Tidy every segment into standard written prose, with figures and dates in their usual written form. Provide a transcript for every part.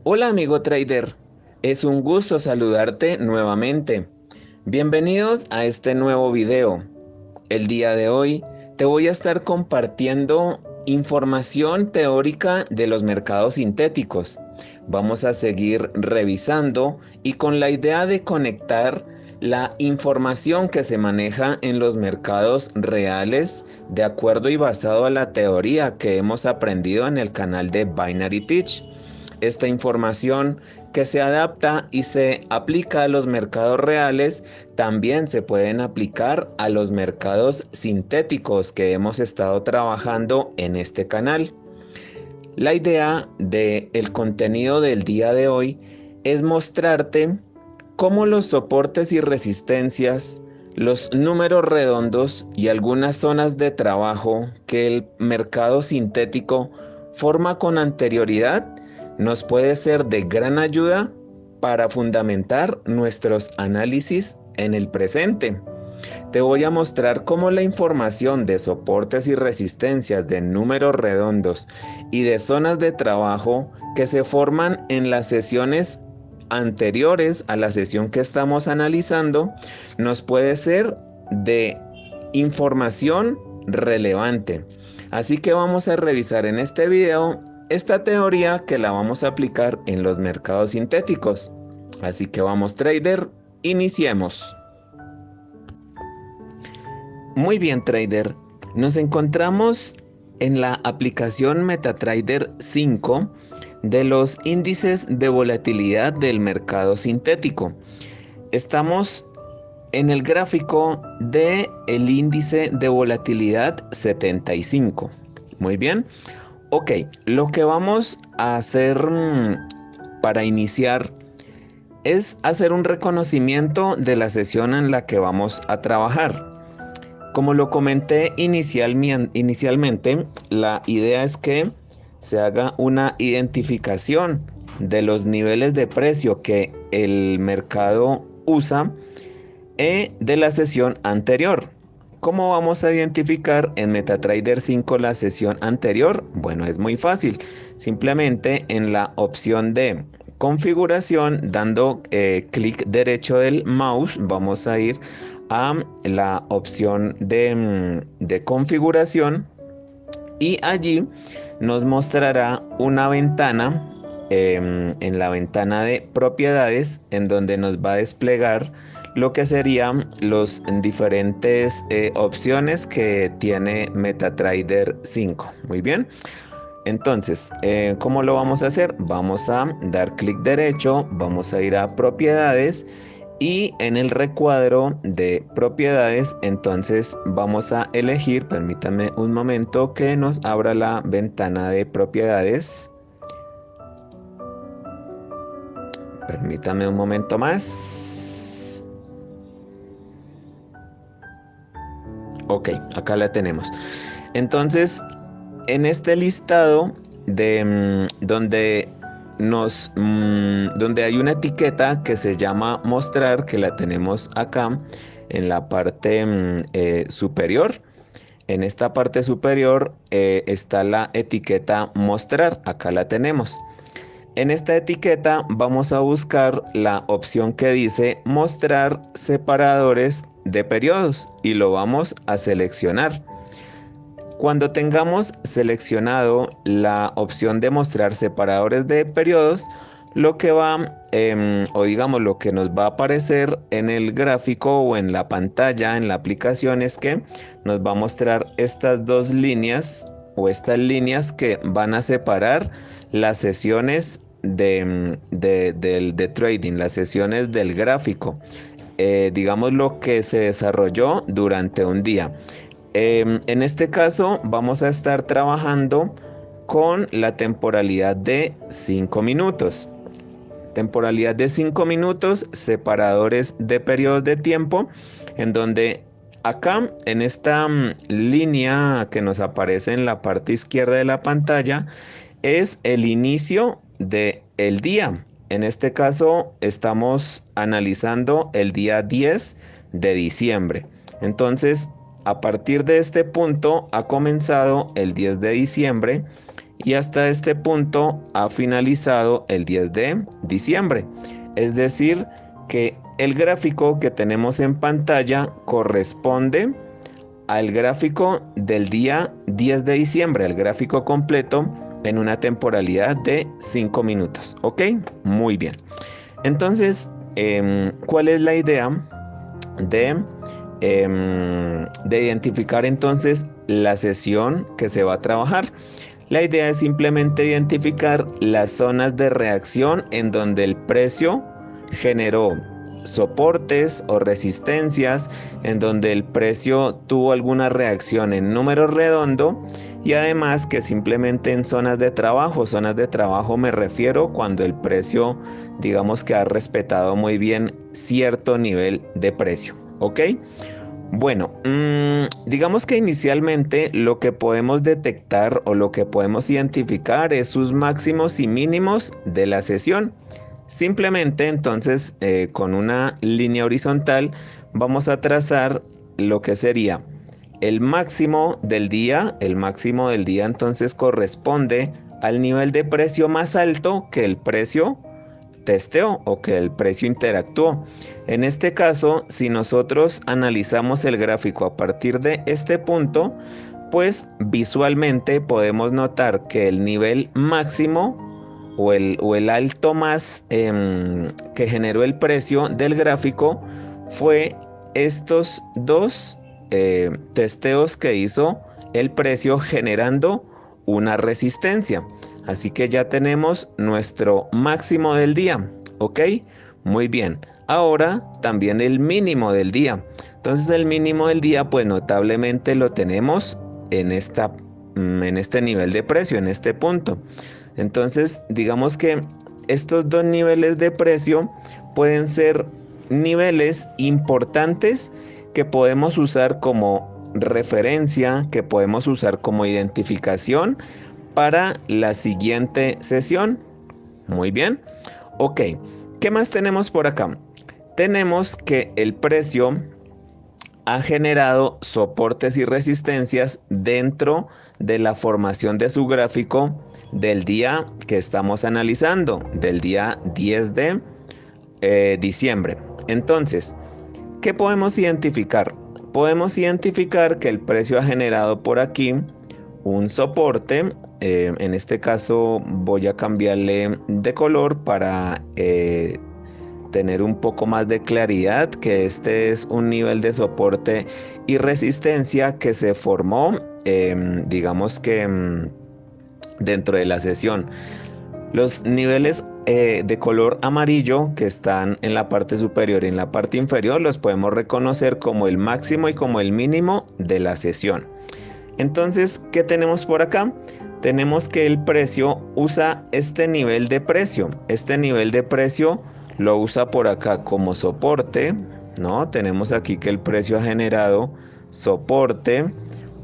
Hola amigo trader, es un gusto saludarte nuevamente. Bienvenidos a este nuevo video. El día de hoy te voy a estar compartiendo información teórica de los mercados sintéticos. Vamos a seguir revisando y con la idea de conectar la información que se maneja en los mercados reales de acuerdo y basado a la teoría que hemos aprendido en el canal de Binary Teach. Esta información que se adapta y se aplica a los mercados reales también se pueden aplicar a los mercados sintéticos que hemos estado trabajando en este canal. La idea del contenido del día de hoy es mostrarte cómo los soportes y resistencias, los números redondos y algunas zonas de trabajo que el mercado sintético forma con anterioridad nos puede ser de gran ayuda para fundamentar nuestros análisis en el presente. Te voy a mostrar cómo la información de soportes y resistencias de números redondos y de zonas de trabajo que se forman en las sesiones anteriores a la sesión que estamos analizando nos puede ser de información relevante. Así que vamos a revisar en este video esta teoría que la vamos a aplicar en los mercados sintéticos. Así que vamos trader, iniciemos. Muy bien trader, nos encontramos en la aplicación MetaTrader 5 de los índices de volatilidad del mercado sintético. Estamos en el gráfico del índice de volatilidad 75. Muy bien. Ok, lo que vamos a hacer para iniciar es hacer un reconocimiento de la sesión en la que vamos a trabajar. Como lo comenté inicialmente, la idea es que se haga una identificación de los niveles de precio que el mercado usa de la sesión anterior. ¿Cómo vamos a identificar en MetaTrader 5 la sesión anterior? Bueno, es muy fácil. Simplemente en la opción de configuración, dando clic derecho del mouse, vamos a ir a la opción de configuración y allí nos mostrará una ventana en la ventana de propiedades en donde nos va a desplegar lo que serían los diferentes opciones que tiene MetaTrader 5. Muy bien. Entonces, ¿cómo lo vamos a hacer? Vamos a dar clic derecho, vamos a ir a propiedades y en el recuadro de propiedades, entonces vamos a elegir, permítame un momento que nos abra la ventana de propiedades. Permítame un momento más. Ok, acá la tenemos. Entonces, en este listado de donde hay una etiqueta que se llama mostrar, que la tenemos acá en la parte superior. En esta parte superior está la etiqueta mostrar, acá la tenemos. En esta etiqueta vamos a buscar la opción que dice mostrar separadores de periodos y lo vamos a seleccionar. Cuando tengamos seleccionado la opción de mostrar separadores de periodos, lo que lo que nos va a aparecer en el gráfico o en la pantalla, en la aplicación, es que nos va a mostrar estas dos líneas o estas líneas que van a separar las sesiones de trading, las sesiones del gráfico, digamos lo que se desarrolló durante un día. En este caso vamos a estar trabajando con la temporalidad de 5 minutos. Temporalidad de 5 minutos, separadores de periodos de tiempo, en donde Acá en esta línea que nos aparece en la parte izquierda de la pantalla es el inicio del día. En este caso estamos analizando el día 10 de diciembre. Entonces, a partir de este punto ha comenzado el 10 de diciembre y hasta este punto ha finalizado el 10 de diciembre. Es decir, que el gráfico que tenemos en pantalla corresponde al gráfico del día 10 de diciembre, al gráfico completo en una temporalidad de 5 minutos. ¿Ok? Muy bien. Entonces, ¿cuál es la idea de identificar entonces la sesión que se va a trabajar? La idea es simplemente identificar las zonas de reacción en donde el precio generó soportes o resistencias, en donde el precio tuvo alguna reacción en número redondo, y además que simplemente en zonas de trabajo me refiero cuando el precio, digamos que ha respetado muy bien cierto nivel de precio. ¿Ok? Bueno, digamos que inicialmente lo que podemos detectar o lo que podemos identificar es sus máximos y mínimos de la sesión. Simplemente entonces con una línea horizontal vamos a trazar lo que sería el máximo del día. El máximo del día entonces corresponde al nivel de precio más alto que el precio testeó o que el precio interactuó. En este caso, si nosotros analizamos el gráfico a partir de este punto, pues visualmente podemos notar que el nivel máximo o el alto más que generó el precio del gráfico fue estos dos testeos que hizo el precio generando una resistencia. Así que ya tenemos nuestro máximo del día, ¿ok? Muy bien. Ahora también el mínimo del día. Entonces el mínimo del día pues notablemente lo tenemos en este nivel de precio, en este punto. Entonces digamos que estos dos niveles de precio pueden ser niveles importantes que podemos usar como referencia, que podemos usar como identificación para la siguiente sesión. Muy bien. Ok, ¿qué más tenemos por acá? Tenemos que el precio ha generado soportes y resistencias dentro de la formación de su gráfico del día que estamos analizando, del día 10 de diciembre. Entonces, ¿qué podemos identificar? Podemos identificar que el precio ha generado por aquí un soporte. En este caso voy a cambiarle de color para tener un poco más de claridad, que este es un nivel de soporte y resistencia que se formó, digamos que dentro de la sesión. Los niveles de color amarillo que están en la parte superior y en la parte inferior los podemos reconocer como el máximo y como el mínimo de la sesión. Entonces, ¿qué tenemos por acá? Tenemos que el precio usa este nivel de precio. Este nivel de precio lo usa por acá como soporte, ¿no? Tenemos aquí que el precio ha generado soporte.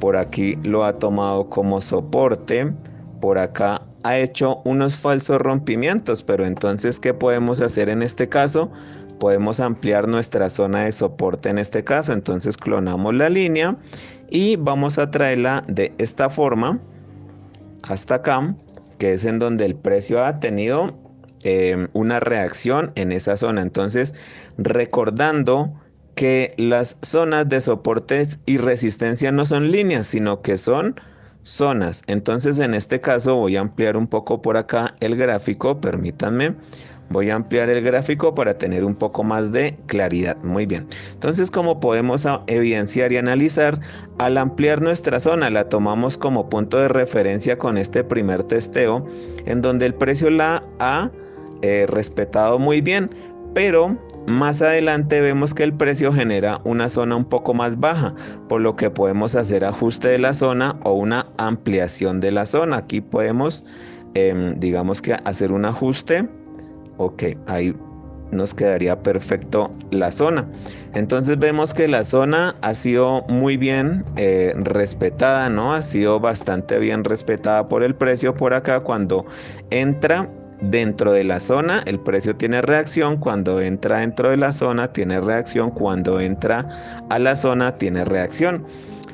Por aquí lo ha tomado como soporte. Por acá ha hecho unos falsos rompimientos. Pero entonces, ¿qué podemos hacer en este caso? Podemos ampliar nuestra zona de soporte en este caso. Entonces clonamos la línea y vamos a traerla de esta forma hasta acá, que es en donde el precio ha tenido una reacción en esa zona. Entonces, recordando que las zonas de soportes y resistencia no son líneas, sino que son zonas. Entonces, en este caso voy a ampliar un poco por acá el gráfico, permítanme. Voy a ampliar el gráfico para tener un poco más de claridad. Muy bien. Entonces, como podemos evidenciar y analizar, al ampliar nuestra zona la tomamos como punto de referencia con este primer testeo, en donde el precio la ha respetado muy bien, pero más adelante vemos que el precio genera una zona un poco más baja, por lo que podemos hacer ajuste de la zona o una ampliación de la zona. Aquí podemos, digamos que hacer un ajuste. Ok, ahí nos quedaría perfecto la zona. Entonces vemos que la zona ha sido muy bien respetada, ¿no? Ha sido bastante bien respetada por el precio por acá. Cuando entra dentro de la zona, el precio tiene reacción. Cuando entra dentro de la zona, tiene reacción. Cuando entra a la zona, tiene reacción.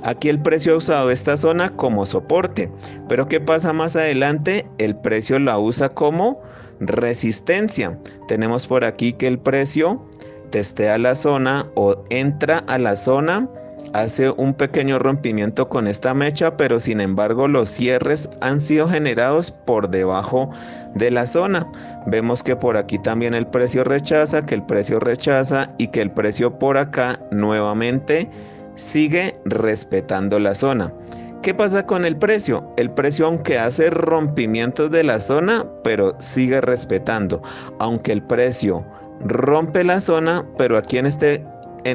Aquí el precio ha usado esta zona como soporte, pero ¿qué pasa más adelante? El precio la usa como resistencia. Tenemos por aquí que el precio testea la zona o entra a la zona, hace un pequeño rompimiento con esta mecha, pero sin embargo los cierres han sido generados por debajo de la zona. Vemos que por aquí también el precio rechaza, que el precio rechaza y que el precio por acá nuevamente sigue respetando la zona. ¿Qué pasa con el precio? El precio, aunque hace rompimientos de la zona, pero sigue respetando. Aunque el precio rompe la zona, pero aquí en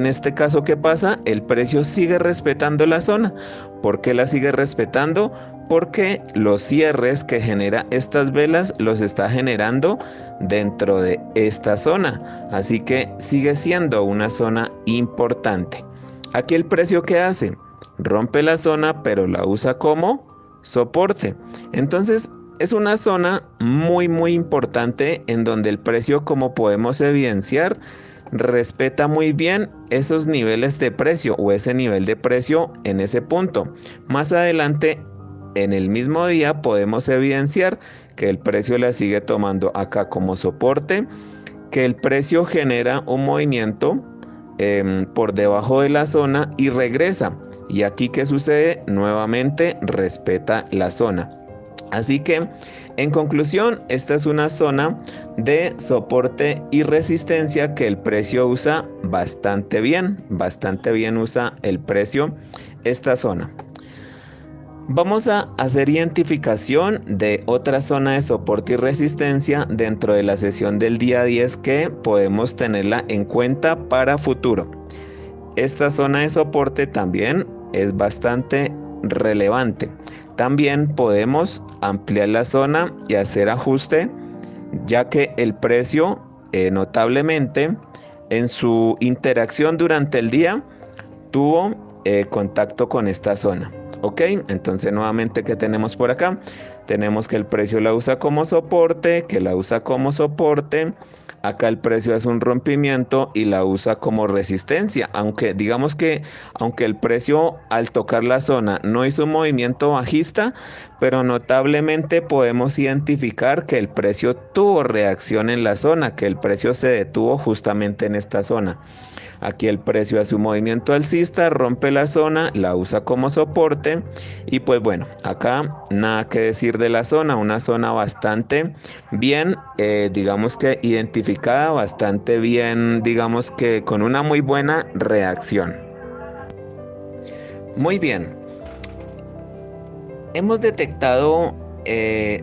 este caso, ¿qué pasa? El precio sigue respetando la zona. ¿Por qué la sigue respetando? Porque los cierres que genera estas velas los está generando dentro de esta zona. Así que sigue siendo una zona importante. Aquí el precio que hace, rompe la zona, pero la usa como soporte. Entonces es una zona muy importante en donde el precio, como podemos evidenciar, respeta muy bien esos niveles de precio o ese nivel de precio en ese punto. Más adelante en el mismo día podemos evidenciar que el precio la sigue tomando acá como soporte, que el precio genera un movimiento por debajo de la zona y regresa. Y aquí, ¿qué sucede? Nuevamente respeta la zona. Así que, en conclusión, esta es una zona de soporte y resistencia que el precio usa bastante bien usa el precio esta zona. Vamos a hacer identificación de otra zona de soporte y resistencia dentro de la sesión del día 10 que podemos tenerla en cuenta para futuro. Esta zona de soporte también es bastante relevante. También podemos ampliar la zona y hacer ajuste, ya que el precio notablemente en su interacción durante el día tuvo contacto con esta zona. Ok, entonces nuevamente, ¿qué tenemos por acá? Tenemos que el precio la usa como soporte, acá el precio hace un rompimiento y la usa como resistencia, aunque digamos que aunque el precio al tocar la zona no hizo un movimiento bajista, pero notablemente podemos identificar que el precio tuvo reacción en la zona, que el precio se detuvo justamente en esta zona. Aquí el precio hace un movimiento alcista, rompe la zona, la usa como soporte y pues bueno, acá nada que decir de la zona, una zona bastante bien, digamos que identificada, bastante bien, digamos que con una muy buena reacción. Muy bien, hemos detectado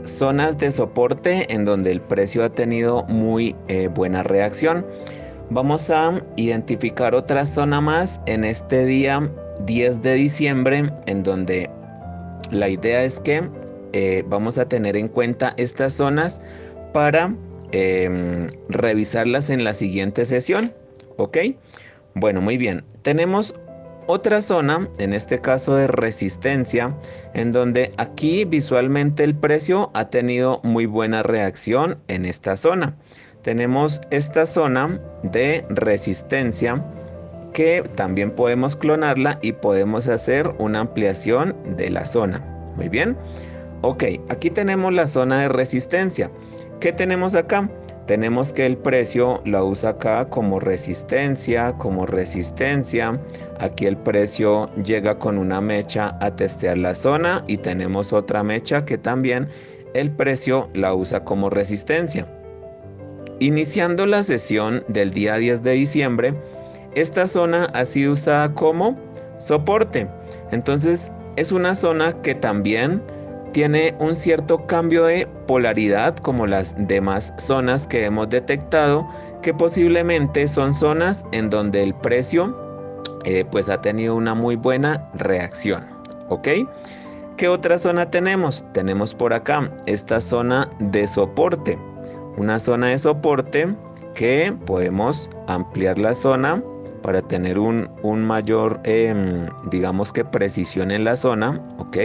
zonas de soporte en donde el precio ha tenido muy buena reacción. Vamos a identificar otra zona más en este día 10 de diciembre, en donde la idea es que vamos a tener en cuenta estas zonas para revisarlas en la siguiente sesión. ¿Ok? Bueno, muy bien. Tenemos otra zona, en este caso de resistencia, en donde aquí visualmente el precio ha tenido muy buena reacción en esta zona. Tenemos esta zona de resistencia que también podemos clonarla y podemos hacer una ampliación de la zona. Muy bien. Ok, aquí tenemos la zona de resistencia. ¿Qué tenemos acá? Tenemos que el precio la usa acá como resistencia. Aquí el precio llega con una mecha a testear la zona y tenemos otra mecha que también el precio la usa como resistencia. Iniciando la sesión del día 10 de diciembre, esta zona ha sido usada como soporte. Entonces es una zona que también tiene un cierto cambio de polaridad como las demás zonas que hemos detectado, que posiblemente son zonas en donde el precio pues ha tenido una muy buena reacción. ¿Ok? ¿Qué otra zona tenemos? Tenemos por acá esta zona de soporte. Una zona de soporte que podemos ampliar la zona para tener un mayor, digamos que precisión en la zona, ¿ok?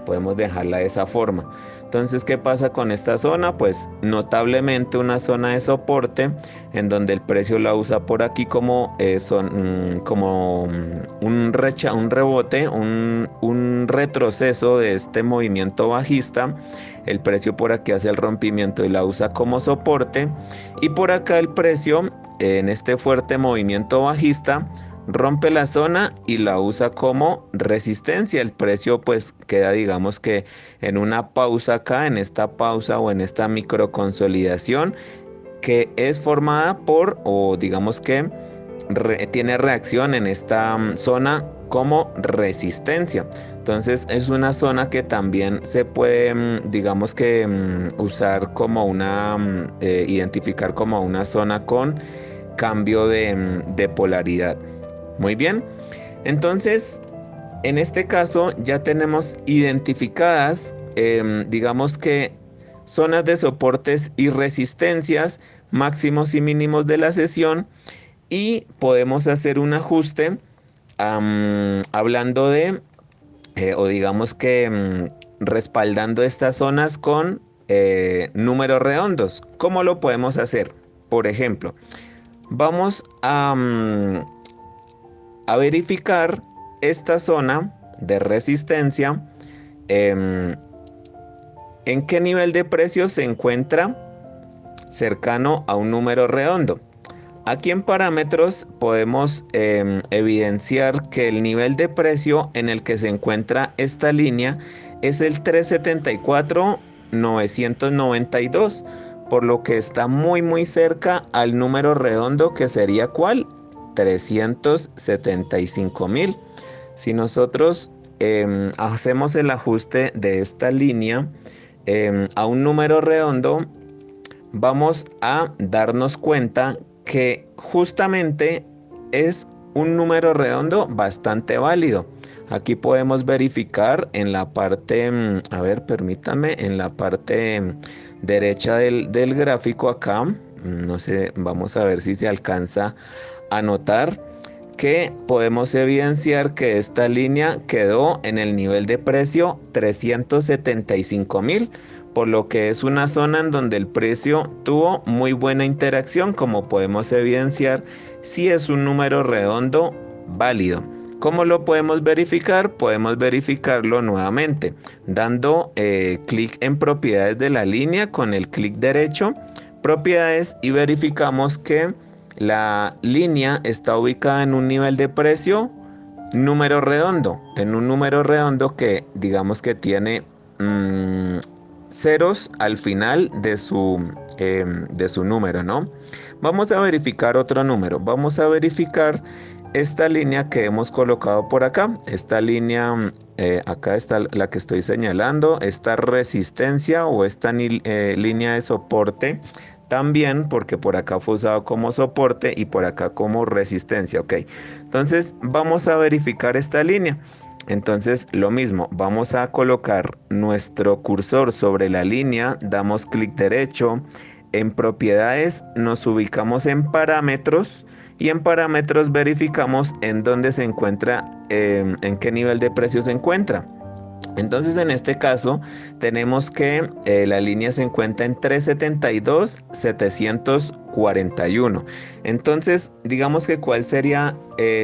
Podemos dejarla de esa forma. Entonces, ¿qué pasa con esta zona? Pues notablemente una zona de soporte en donde el precio la usa por aquí como, como un rebote, un retroceso de este movimiento bajista. El precio por aquí hace el rompimiento y la usa como soporte. Y por acá el precio en este fuerte movimiento bajista rompe la zona y la usa como resistencia. El precio pues queda, digamos que en una pausa acá, en esta pausa o en esta micro consolidación que es formada por, o digamos que tiene reacción en esta zona como resistencia. Entonces es una zona que también se puede, digamos que usar como identificar como una zona con cambio de polaridad. Muy bien, entonces en este caso ya tenemos identificadas, digamos que zonas de soportes y resistencias, máximos y mínimos de la sesión, y podemos hacer un ajuste hablando de, o digamos que respaldando estas zonas con números redondos. ¿Cómo lo podemos hacer? Por ejemplo, vamos a verificar esta zona de resistencia, en qué nivel de precio se encuentra cercano a un número redondo. Aquí en parámetros podemos evidenciar que el nivel de precio en el que se encuentra esta línea es el 374,992, por lo que está muy cerca al número redondo, que sería ¿cuál? 375,000. Si nosotros hacemos el ajuste de esta línea a un número redondo, vamos a darnos cuenta que justamente es un número redondo bastante válido. Aquí podemos verificar en la parte, a ver, permítame, en la parte derecha del gráfico acá, no sé, vamos a ver si se alcanza a notar que podemos evidenciar que esta línea quedó en el nivel de precio 375,000, por lo que es una zona en donde el precio tuvo muy buena interacción, como podemos evidenciar si es un número redondo válido. ¿Cómo lo podemos verificar? Podemos verificarlo nuevamente dando clic en propiedades de la línea con el clic derecho, propiedades, y verificamos que la línea está ubicada en un nivel de precio número redondo, en un número redondo que digamos que tiene ceros al final de su número, ¿no? Vamos a verificar otro número. Vamos a verificar esta línea que hemos colocado por acá. Esta línea, acá está la que estoy señalando, esta resistencia o esta línea de soporte. También porque por acá fue usado como soporte y por acá como resistencia, ok. Entonces vamos a verificar esta línea. Entonces lo mismo, vamos a colocar nuestro cursor sobre la línea, damos clic derecho, en propiedades nos ubicamos en parámetros y en parámetros verificamos en dónde se encuentra, en qué nivel de precio se encuentra. Entonces en este caso tenemos que la línea se encuentra en 372,741. Entonces digamos que cuál sería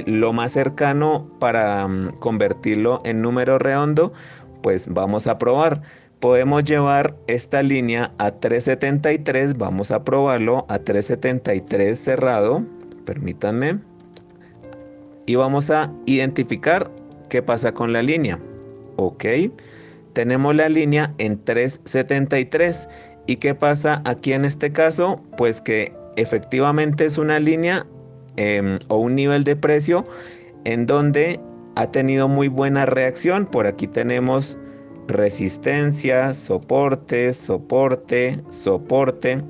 lo más cercano para convertirlo en número redondo. Pues vamos a probar. Podemos llevar esta línea a 373. Vamos a probarlo a 373 cerrado. Permítanme. Y vamos a identificar qué pasa con la línea. Ok, tenemos la línea en 373. ¿Y qué pasa aquí en este caso? Pues que efectivamente es una línea o un nivel de precio en donde ha tenido muy buena reacción. Por aquí tenemos resistencia, soporte, soporte, soporte.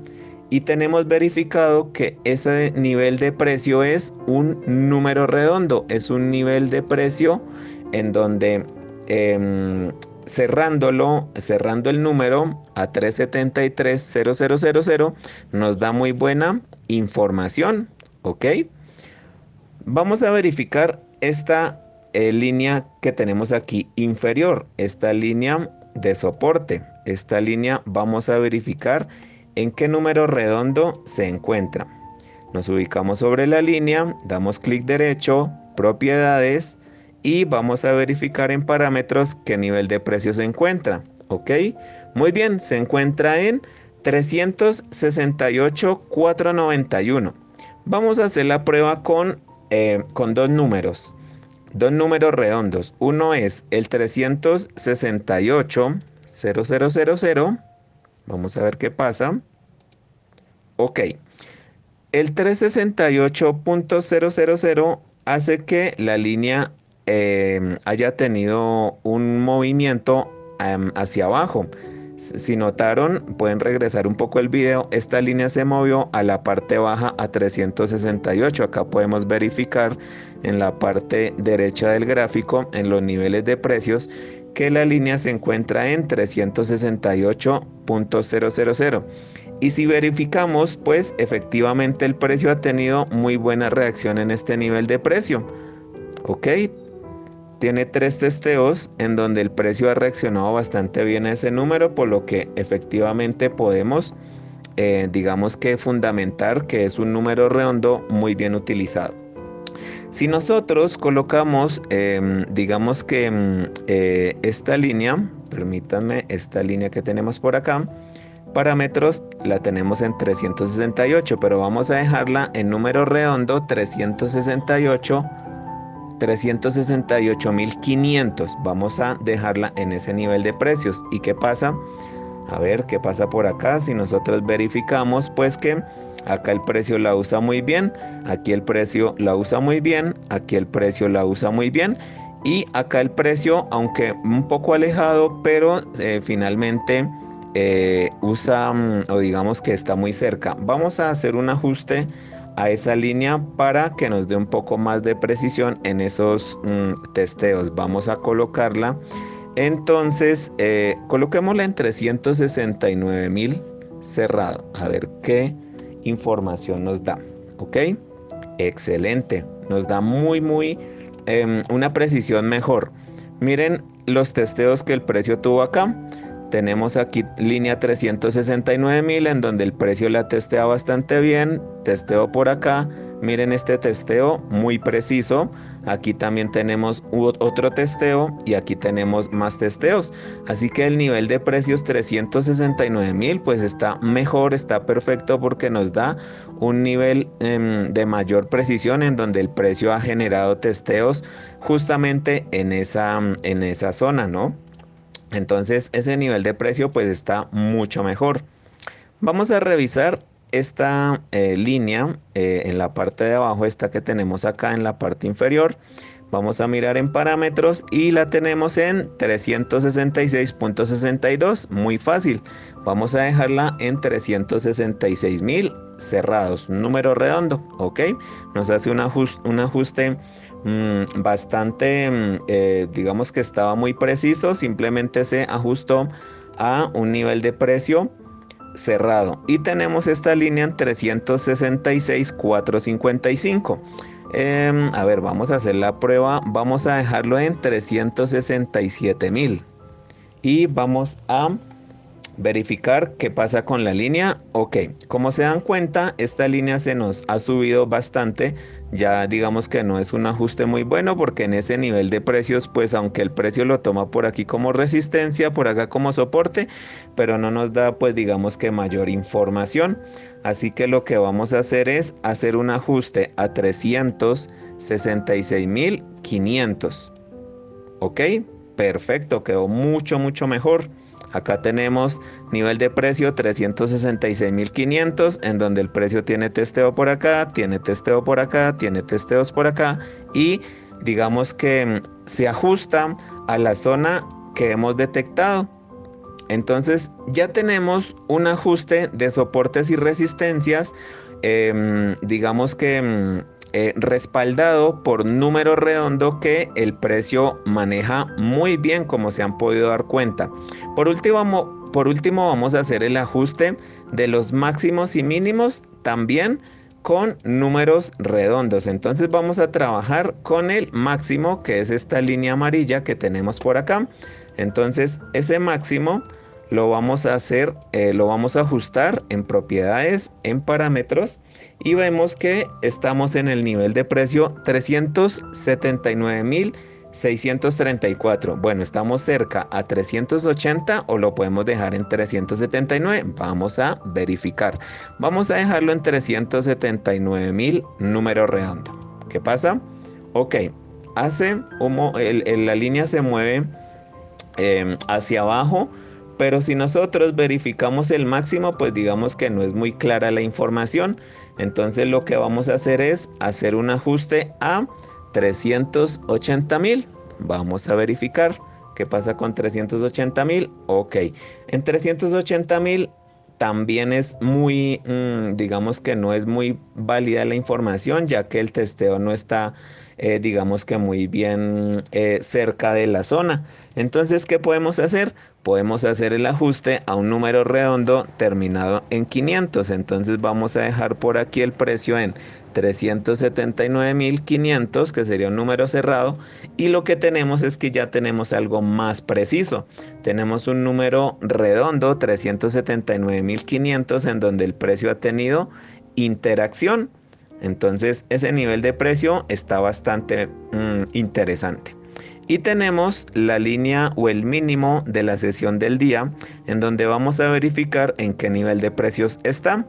Y tenemos verificado que ese nivel de precio es un número redondo. Es un nivel de precio en donde cerrando el número a 373.0000 nos da muy buena información, ¿ok? Vamos a verificar esta línea que tenemos aquí inferior, esta línea de soporte. Esta línea vamos a verificar en qué número redondo se encuentra. Nos ubicamos sobre la línea, damos clic derecho, propiedades y vamos a verificar en parámetros qué nivel de precio se encuentra. ¿Ok? Muy bien, se encuentra en 368.491. Vamos a hacer la prueba con dos números redondos. Uno es el 368.0000. Vamos a ver qué pasa. Ok. El 368.000 hace que la línea haya tenido un movimiento hacia abajo. Si notaron, pueden regresar un poco el video. Esta línea se movió a la parte baja a 368. Acá podemos verificar en la parte derecha del gráfico, en los niveles de precios, que la línea se encuentra en 368.000. Y si verificamos, pues efectivamente el precio ha tenido muy buena reacción en este nivel de precio. Ok, tiene 3 testeos en donde el precio ha reaccionado bastante bien a ese número, por lo que efectivamente podemos, digamos que fundamentar que es un número redondo muy bien utilizado. Si nosotros colocamos, digamos que esta línea, permítanme, esta línea que tenemos por acá, parámetros la tenemos en 368, pero vamos a dejarla en número redondo 368.500. Vamos a dejarla en ese nivel de precios. ¿Y qué pasa? A ver, ¿qué pasa por acá? Si nosotros verificamos, pues que acá el precio la usa muy bien, aquí el precio la usa muy bien, aquí el precio la usa muy bien, y acá el precio, aunque un poco alejado, pero finalmente usa, o digamos que está muy cerca. Vamos a hacer un ajuste a esa línea para que nos dé un poco más de precisión en esos testeos. Vamos a colocarla. Entonces, coloquémosla en 369.000 cerrado. A ver qué información nos da. ¿Ok? Excelente. Nos da muy, una precisión mejor. Miren los testeos que el precio tuvo acá. Tenemos aquí línea 369.000 en donde el precio la testea bastante bien. Testeo por acá. Miren este testeo muy preciso. Aquí también tenemos otro testeo y aquí tenemos más testeos. Así que el nivel de precios 369.000 pues está mejor, está perfecto porque nos da un nivel de mayor precisión en donde el precio ha generado testeos justamente en esa zona, ¿no? Entonces ese nivel de precio pues está mucho mejor. Vamos a revisar esta línea en la parte de abajo, esta que tenemos acá en la parte inferior. Vamos a mirar en parámetros y la tenemos en 366.62. Muy fácil. Vamos a dejarla en 366.000 cerrados. Un número redondo. Ok. Nos hace un ajuste bastante, digamos que estaba muy preciso. Simplemente se ajustó a un nivel de precio cerrado y tenemos esta línea en 366.455. A ver, vamos a hacer la prueba. Vamos a dejarlo en 367.000 y vamos a verificar qué pasa con la línea. Ok, como se dan cuenta, esta línea se nos ha subido bastante. Ya digamos que no es un ajuste muy bueno porque en ese nivel de precios, pues aunque el precio lo toma por aquí como resistencia, por acá como soporte, pero no nos da pues digamos que mayor información. Así que lo que vamos a hacer es hacer un ajuste a 366.500. Ok, perfecto, quedó mucho mejor. Acá tenemos nivel de precio 366.500 en donde el precio tiene testeo por acá, tiene testeo por acá, tiene testeos por acá y digamos que se ajusta a la zona que hemos detectado. Entonces ya tenemos un ajuste de soportes y resistencias, digamos que respaldado por número redondo que el precio maneja muy bien, como se han podido dar cuenta. Por último vamos a hacer el ajuste de los máximos y mínimos también con números redondos. Entonces vamos a trabajar con el máximo, que es esta línea amarilla que tenemos por acá. Entonces ese máximo lo vamos a hacer, lo vamos a ajustar en propiedades, en parámetros, y vemos que estamos en el nivel de precio 379.634. Bueno, estamos cerca a 380 o lo podemos dejar en 379. Vamos a verificar. Vamos a dejarlo en 379.000, número redondo. ¿Qué pasa? Ok, la línea se mueve hacia abajo. Pero si nosotros verificamos el máximo, pues digamos que no es muy clara la información. Entonces lo que vamos a hacer es hacer un ajuste a 380.000. Vamos a verificar qué pasa con 380.000. Ok, en 380.000 también es muy, digamos que no es muy válida la información, ya que el testeo no está, digamos que muy bien cerca de la zona. Entonces, ¿qué podemos hacer? Podemos hacer el ajuste a un número redondo terminado en 500. Entonces vamos a dejar por aquí el precio en 379.500, que sería un número cerrado, y lo que tenemos es que ya tenemos algo más preciso. Tenemos un número redondo, 379.500, en donde el precio ha tenido interacción. Entonces ese nivel de precio está bastante interesante. Y tenemos la línea o el mínimo de la sesión del día, en donde vamos a verificar en qué nivel de precios está.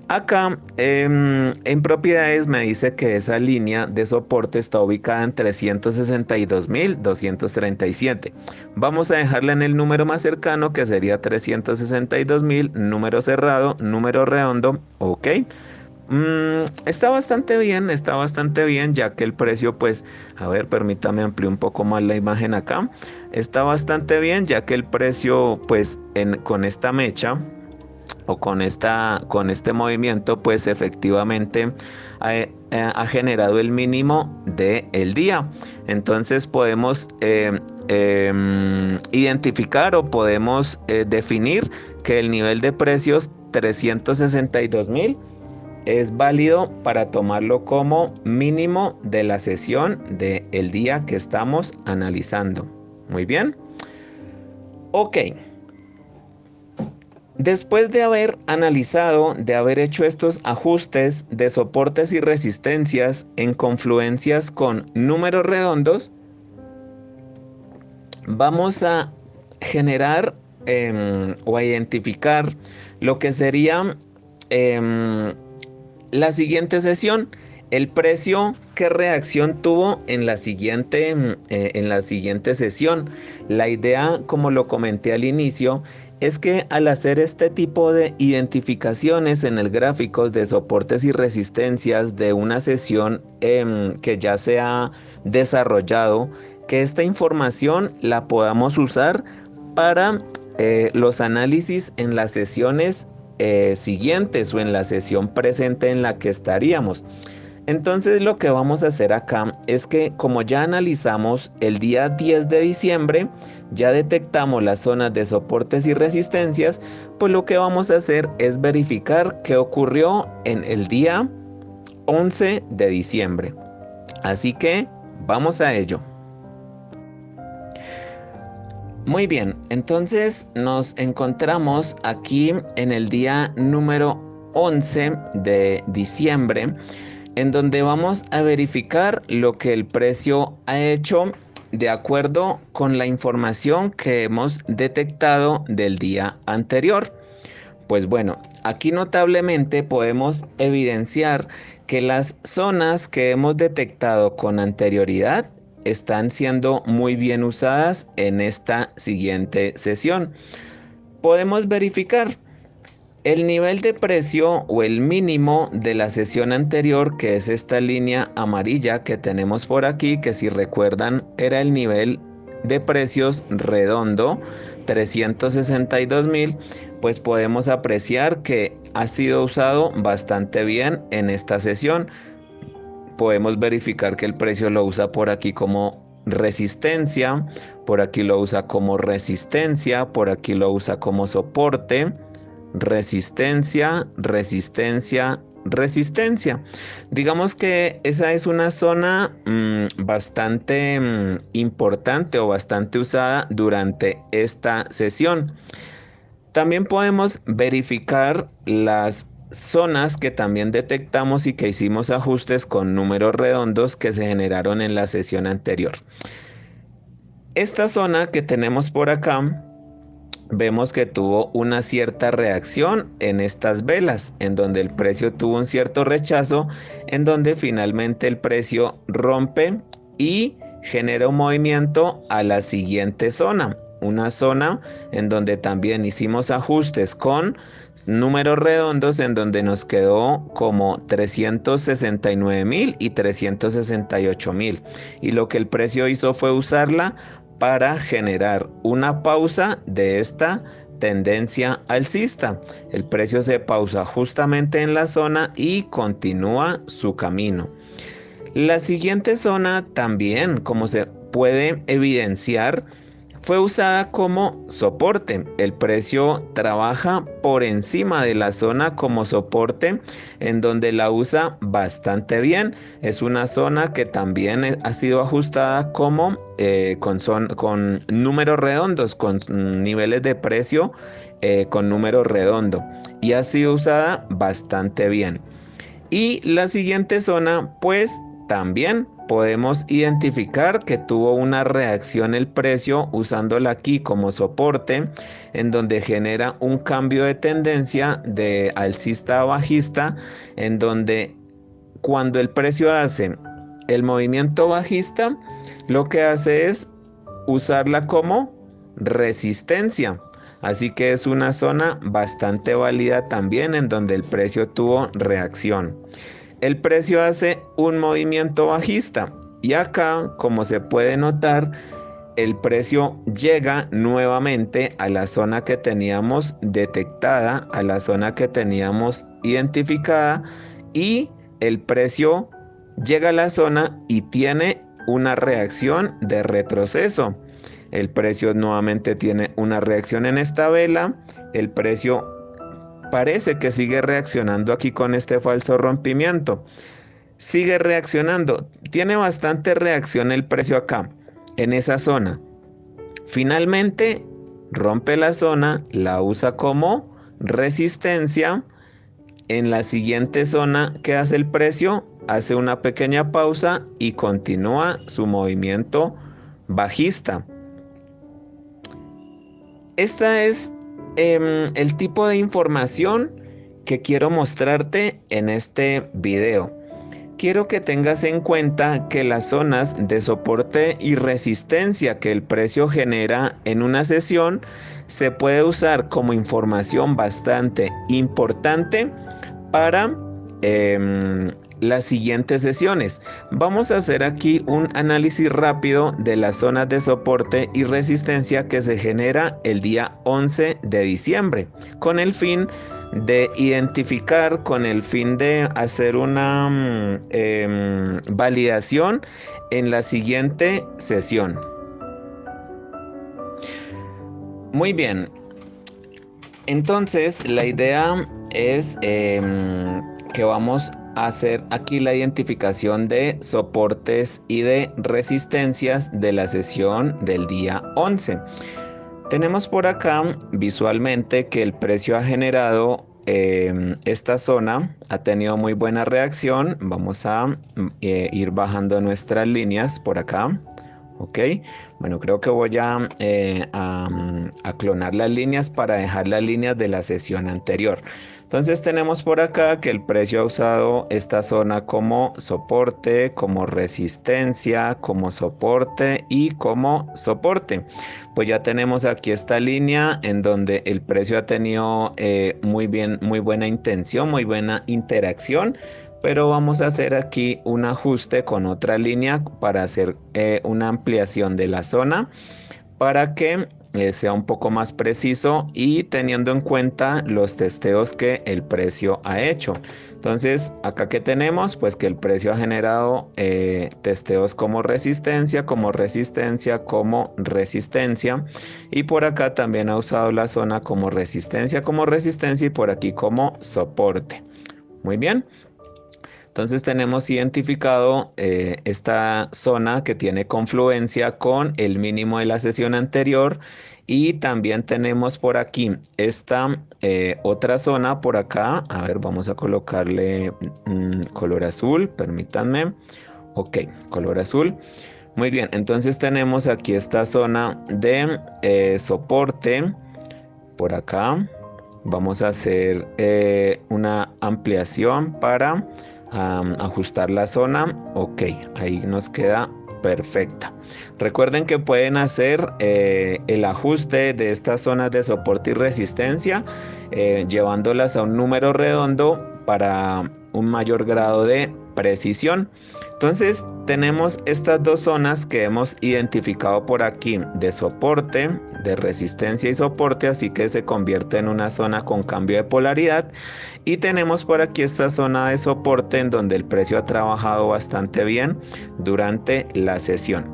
Acá en propiedades me dice que esa línea de soporte está ubicada en 362.237. Vamos a dejarla en el número más cercano, que sería 362.000, número cerrado, número redondo. Ok. Está bastante bien, ya que el precio, pues, a ver, permítame ampliar un poco más la imagen acá. Está bastante bien, ya que el precio, pues, con esta mecha o con este movimiento, pues efectivamente ha generado el mínimo del día. Entonces podemos identificar o podemos definir que el nivel de precios 362.000 es válido para tomarlo como mínimo de la sesión del día que estamos analizando. Muy bien. Ok. Después de haber analizado, de haber hecho estos ajustes de soportes y resistencias en confluencias con números redondos, vamos a generar o a identificar lo que sería la siguiente sesión. El precio, qué reacción tuvo en la siguiente sesión. La idea, como lo comenté al inicio, es que al hacer este tipo de identificaciones en el gráfico de soportes y resistencias de una sesión que ya se ha desarrollado, que esta información la podamos usar para los análisis en las sesiones siguientes o en la sesión presente en la que estaríamos. Entonces lo que vamos a hacer acá es que, como ya analizamos el día 10 de diciembre, ya detectamos las zonas de soportes y resistencias, pues lo que vamos a hacer es verificar qué ocurrió en el día 11 de diciembre. Así que vamos a ello. Muy bien, entonces nos encontramos aquí en el día número 11 de diciembre, en donde vamos a verificar lo que el precio ha hecho de acuerdo con la información que hemos detectado del día anterior. Pues bueno, aquí notablemente podemos evidenciar que las zonas que hemos detectado con anterioridad están siendo muy bien usadas en esta siguiente sesión. Podemos verificar el nivel de precio o el mínimo de la sesión anterior, que es esta línea amarilla que tenemos por aquí, que si recuerdan era el nivel de precios redondo, 362.000, pues podemos apreciar que ha sido usado bastante bien en esta sesión. podemos verificar que el precio lo usa por aquí como resistencia, por aquí lo usa como resistencia, por aquí lo usa como soporte, resistencia, resistencia, resistencia. Digamos que esa es una zona bastante importante o bastante usada durante esta sesión. También podemos verificar las zonas que también detectamos y que hicimos ajustes con números redondos que se generaron en la sesión anterior. Esta zona que tenemos por acá, vemos que tuvo una cierta reacción en estas velas, en donde el precio tuvo un cierto rechazo, en donde finalmente el precio rompe y genera un movimiento a la siguiente zona. Una zona en donde también hicimos ajustes con números redondos, en donde nos quedó como 369.000 y 368.000. Y lo que el precio hizo fue usarla para generar una pausa de esta tendencia alcista. El precio se pausa justamente en la zona y continúa su camino. La siguiente zona también, como se puede evidenciar, fue usada como soporte. El precio trabaja por encima de la zona como soporte, en donde la usa bastante bien. Es una zona que también ha sido ajustada como con números redondos, con niveles de precio con número redondo, y ha sido usada bastante bien. Y la siguiente zona, pues también podemos identificar que tuvo una reacción el precio usándola aquí como soporte, en donde genera un cambio de tendencia de alcista a bajista, en donde cuando el precio hace el movimiento bajista, lo que hace es usarla como resistencia. Así que es una zona bastante válida también, en donde el precio tuvo reacción. El precio hace un movimiento bajista y acá, como se puede notar, el precio llega nuevamente a la zona que teníamos detectada, a la zona que teníamos identificada, y el precio llega a la zona y tiene una reacción de retroceso. El precio nuevamente tiene una reacción en esta vela. El precio parece que sigue reaccionando aquí con este falso rompimiento. Sigue reaccionando. Tiene bastante reacción el precio acá, en esa zona. Finalmente rompe la zona, la usa como resistencia. En la siguiente zona, ¿qué hace el precio? Hace una pequeña pausa y continúa su movimiento bajista. Esta es el tipo de información que quiero mostrarte en este video. Quiero que tengas en cuenta que las zonas de soporte y resistencia que el precio genera en una sesión se puede usar como información bastante importante para las siguientes sesiones. Vamos a hacer aquí un análisis rápido de las zonas de soporte y resistencia que se genera el día 11 de diciembre, con el fin de identificar, con el fin de hacer una validación en la siguiente sesión. Muy bien, entonces la idea es que vamos a hacer aquí la identificación de soportes y de resistencias de la sesión del día 11. Tenemos por acá visualmente que el precio ha generado esta zona, ha tenido muy buena reacción. Vamos a ir bajando nuestras líneas por acá. Ok, bueno, creo que voy a clonar las líneas para dejar las líneas de la sesión anterior. Entonces tenemos por acá que el precio ha usado esta zona como soporte, como resistencia, como soporte y como soporte. Pues ya tenemos aquí esta línea en donde el precio ha tenido muy buena intención, muy buena interacción. Pero vamos a hacer aquí un ajuste con otra línea para hacer una ampliación de la zona, para que sea un poco más preciso y teniendo en cuenta los testeos que el precio ha hecho. Entonces, acá que tenemos, pues que el precio ha generado testeos como resistencia, como resistencia, como resistencia. Y por acá también ha usado la zona como resistencia y por aquí como soporte. Muy bien. Entonces tenemos identificado esta zona que tiene confluencia con el mínimo de la sesión anterior y también tenemos por aquí esta otra zona por acá. A ver, vamos a colocarle color azul, permítanme. Ok, color azul. Muy bien, entonces tenemos aquí esta zona de soporte por acá. Vamos a hacer una ampliación para ajustar la zona. Ok, ahí nos queda perfecta. Recuerden que pueden hacer el ajuste de estas zonas de soporte y resistencia llevándolas a un número redondo para un mayor grado de precisión. Entonces tenemos estas dos zonas que hemos identificado por aquí de soporte, de resistencia y soporte, así que se convierte en una zona con cambio de polaridad. Y tenemos por aquí esta zona de soporte en donde el precio ha trabajado bastante bien durante la sesión.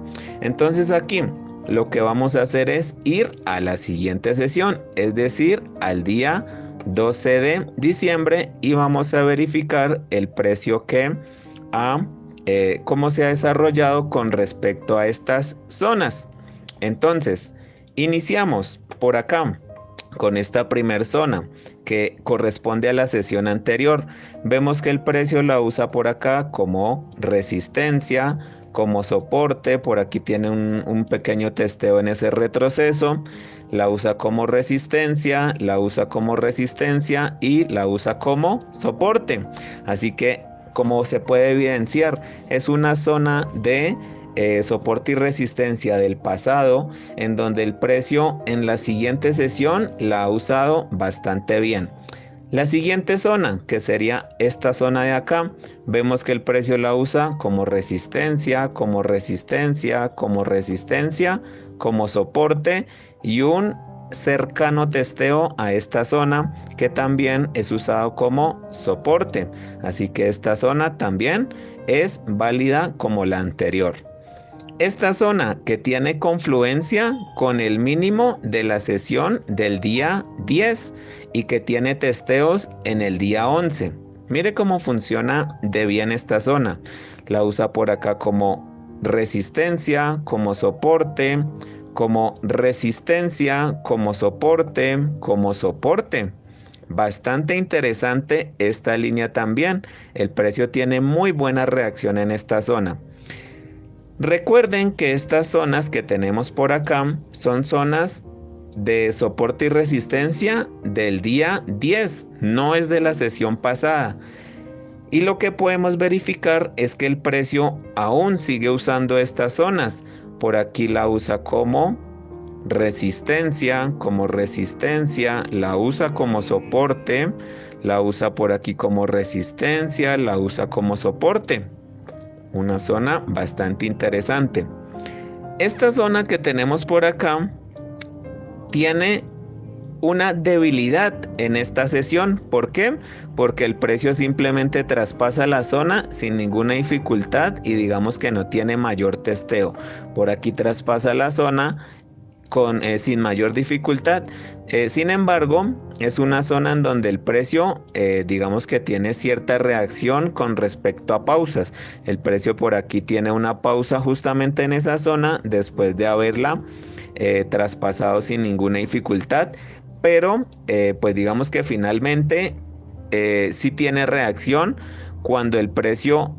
Entonces aquí lo que vamos a hacer es ir a la siguiente sesión, es decir, al día 12 de diciembre y vamos a verificar el precio que ha cómo se ha desarrollado con respecto a estas zonas. Entonces, iniciamos por acá con esta primer zona que corresponde a la sesión anterior. Vemos que el precio la usa por acá como resistencia, como soporte. Por aquí tiene un pequeño testeo en ese retroceso. La usa como resistencia, la usa como resistencia y la usa como soporte. Así que, como se puede evidenciar, es una zona de soporte y resistencia del pasado en donde el precio en la siguiente sesión la ha usado bastante bien. La siguiente zona, que sería esta zona de acá, vemos que el precio la usa como resistencia, como resistencia, como resistencia, como soporte y un cercano testeo a esta zona que también es usado como soporte. Así que esta zona también es válida como la anterior. Esta zona que tiene confluencia con el mínimo de la sesión del día 10 y que tiene testeos en el día 11. Mire cómo funciona de bien esta zona. La usa por acá como resistencia, como soporte, como resistencia, como soporte, como soporte. Bastante interesante esta línea también. El precio tiene muy buena reacción en esta zona. Recuerden que estas zonas que tenemos por acá son zonas de soporte y resistencia del día 10, no es de la sesión pasada. Y lo que podemos verificar es que el precio aún sigue usando estas zonas. Por aquí la usa como resistencia, la usa como soporte, la usa por aquí como resistencia, la usa como soporte. Una zona bastante interesante. Esta zona que tenemos por acá tiene una debilidad en esta sesión. ¿Por qué? Porque el precio simplemente traspasa la zona sin ninguna dificultad y digamos que no tiene mayor testeo. Por aquí traspasa la zona sin mayor dificultad. Sin embargo, es una zona en donde el precio digamos que tiene cierta reacción con respecto a pausas. El precio por aquí tiene una pausa justamente en esa zona después de haberla traspasado sin ninguna dificultad, pero pues digamos que finalmente sí tiene reacción cuando el precio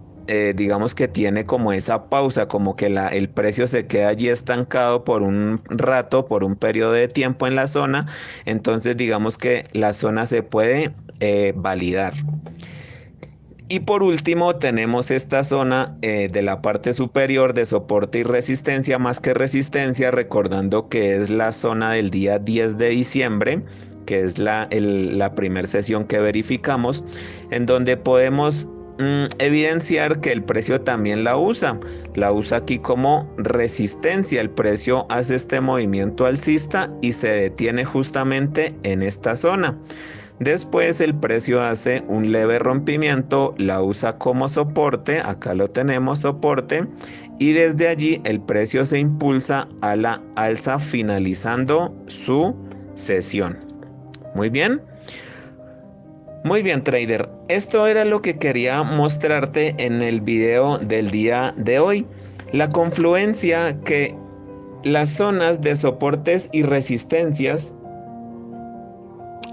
digamos que tiene como esa pausa, como que el precio se queda allí estancado por un rato, por un periodo de tiempo en la zona. Entonces digamos que la zona se puede validar. Y por último tenemos esta zona de la parte superior de soporte y resistencia, más que resistencia, recordando que es la zona del día 10 de diciembre, que es la primera sesión que verificamos, en donde podemos evidenciar que el precio también la usa aquí como resistencia. El precio hace este movimiento alcista y se detiene justamente en esta zona. Después el precio hace un leve rompimiento, la usa como soporte, acá lo tenemos, soporte, y desde allí el precio se impulsa a la alza finalizando su sesión. Muy bien. Muy bien, trader. Esto era lo que quería mostrarte en el video del día de hoy. La confluencia que las zonas de soportes y resistencias,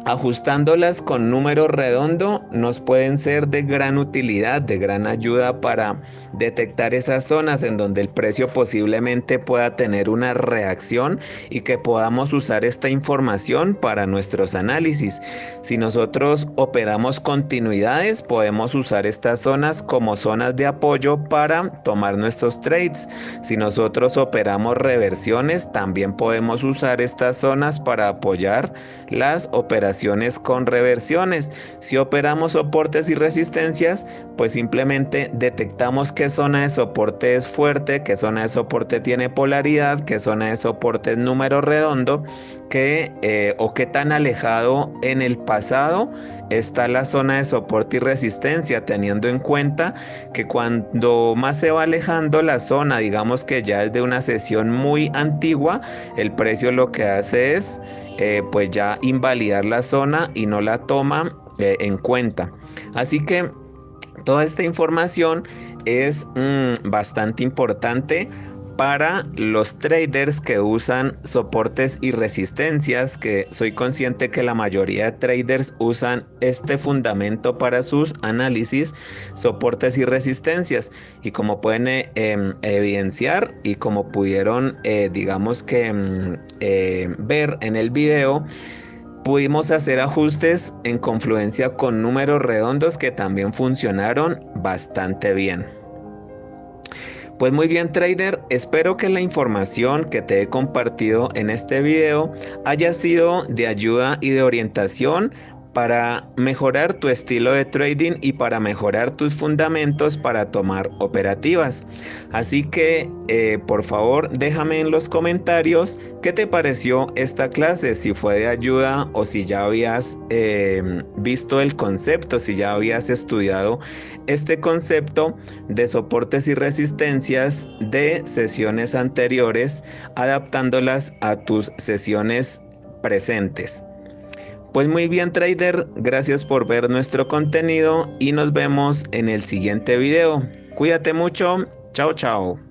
ajustándolas con número redondo, nos pueden ser de gran utilidad, de gran ayuda para detectar esas zonas en donde el precio posiblemente pueda tener una reacción y que podamos usar esta información para nuestros análisis. Si nosotros operamos continuidades, podemos usar estas zonas como zonas de apoyo para tomar nuestros trades. Si nosotros operamos reversiones, también podemos usar estas zonas para apoyar las operaciones con reversiones. Si operamos soportes y resistencias, pues simplemente detectamos qué zona de soporte es fuerte, qué zona de soporte tiene polaridad, qué zona de soporte es número redondo, o qué tan alejado en el pasado está la zona de soporte y resistencia, teniendo en cuenta que cuando más se va alejando la zona, digamos que ya es de una sesión muy antigua, el precio lo que hace es pues ya invalidar la zona y no la toma en cuenta. Así que toda esta información es bastante importante para los traders que usan soportes y resistencias, que soy consciente que la mayoría de traders usan este fundamento para sus análisis, soportes y resistencias. Y como pueden evidenciar y como pudieron digamos que ver en el video, pudimos hacer ajustes en confluencia con números redondos que también funcionaron bastante bien. Pues muy bien, trader, espero que la información que te he compartido en este video haya sido de ayuda y de orientación para mejorar tu estilo de trading y para mejorar tus fundamentos para tomar operativas. Así que por favor déjame en los comentarios qué te pareció esta clase, si fue de ayuda o si ya habías visto el concepto, si ya habías estudiado este concepto de soportes y resistencias de sesiones anteriores, adaptándolas a tus sesiones presentes. Pues muy bien, trader, gracias por ver nuestro contenido y nos vemos en el siguiente video. Cuídate mucho, chao chao.